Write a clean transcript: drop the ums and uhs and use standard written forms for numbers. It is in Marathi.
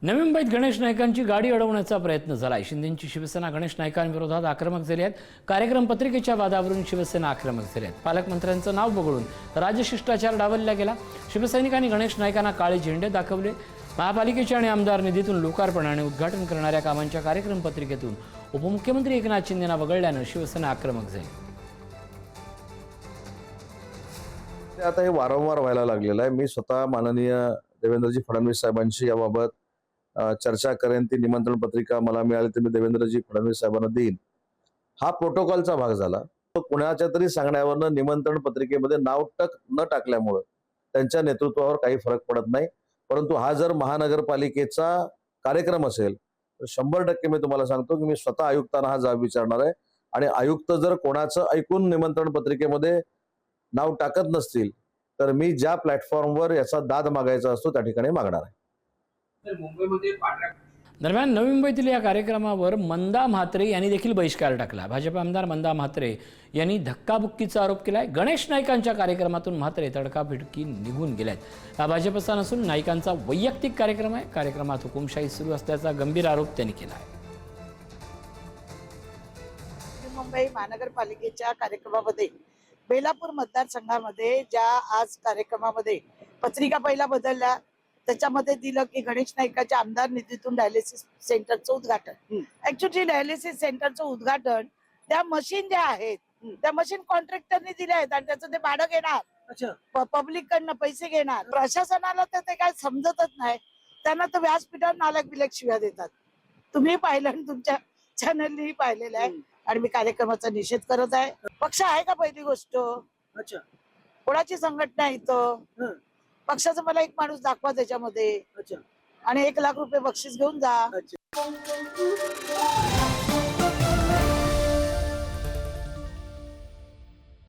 नवी मुंबईत गणेश नाईकांची गाडी अडवण्याचा प्रयत्न झालाय। शिंदेंची शिवसेना गणेश नाईकांविरोधात आक्रमक झाली आहे। कार्यक्रम पत्रिकेच्या वादावरून शिवसेना आक्रमक झाली आहे। पालकमंत्र्यांचं नाव बघून राजशिष्टाचार डावलला गेला। शिवसैनिकांनी गणेश नाईकांना काळे झेंडे दाखवले। महापालिकेच्या आणि आमदार निधीतून लोकार्पण आणि उद्घाटन करणाऱ्या कामांच्या कार्यक्रम पत्रिकेतून उपमुख्यमंत्री एकनाथ शिंदेंना वगळल्यानं शिवसेना आक्रमक झाली। आता हे वारंवार व्हायला लागलेलं आहे। मी स्वतः माननीय देवेंद्रजी फडणवीस साहेबांशी याबाबत चर्चा करेन। ती निमंत्रण पत्रिका मला मिळाली तर मी देवेंद्रजी फडणवीस साहेबांना देईन। हा प्रोटोकॉलचा भाग झाला। कुणाच्या तरी सांगण्यावरनं निमंत्रण पत्रिकेमध्ये नाव न टाकल्यामुळे त्यांच्या नेतृत्वावर काही फरक पडत नाही। परंतु हा जर महानगरपालिकेचा कार्यक्रम असेल तर 100% मी तुम्हाला सांगतो की मी स्वतः आयुक्तांना हा जाब विचारणार आहे आणि आयुक्त जर कोणाचं ऐकून निमंत्रण पत्रिकेमध्ये नाव टाकत नसतील तर मी ज्या प्लॅटफॉर्मवर याचा दाद मागायचा असतो त्या ठिकाणी मागणार आहे। दरम्यान नवी मुंबईतील या कार्यक्रमावर मंदा म्हात्रे यांनी देखील बहिष्कार टाकला। भाजप आमदार मंदा म्हात्रे यांनी धक्काबुक्कीचा आरोप केलाय। गणेश नाईकांच्या कार्यक्रमातून म्हात्रे तडकाफिडकी निघून गेल्यात। हा भाजपचा नसून नाईकांचा वैयक्तिक कार्यक्रम आहे। कार्यक्रमात हुकुमशाही सुरू असल्याचा गंभीर आरोप त्यांनी केला आहे। मुंबई महानगरपालिकेच्या कार्यक्रमामध्ये बेलापूर मतदारसंघामध्ये ज्या आज कार्यक्रमामध्ये पत्रिका पहिला बदलल्या, त्याच्यामध्ये दिलं की गणेश नाईकाच्या आमदार निधीतून डायलिसिस सेंटरचं उद्घाटन। ऍक्च्युअली डायलिसिस सेंटरचं उद्घाटन त्या मशीन ज्या आहेत त्या मशीन कॉन्ट्रॅक्टरने दिल्या आहेत आणि त्याचं ते भाडं घेणार, पब्लिक कडनं पैसे घेणार। प्रशासनाला तर ते काय समजतच नाही। त्यांना तर व्यासपीठावर नालक बिलक शिव्या देतात। तुम्ही पाहिलं आणि तुमच्या चॅनलनी पाहिलेलं आहे आणि मी कार्यक्रमाचा निषेध करत आहे। पक्ष आहे का पहिली गोष्ट? कोणाची संघटना आहे इथं? पक्षाचा मला एक माणूस दाखवा त्याच्यामध्ये आणि 1 लाख रुपये बक्षीस घेऊन जा।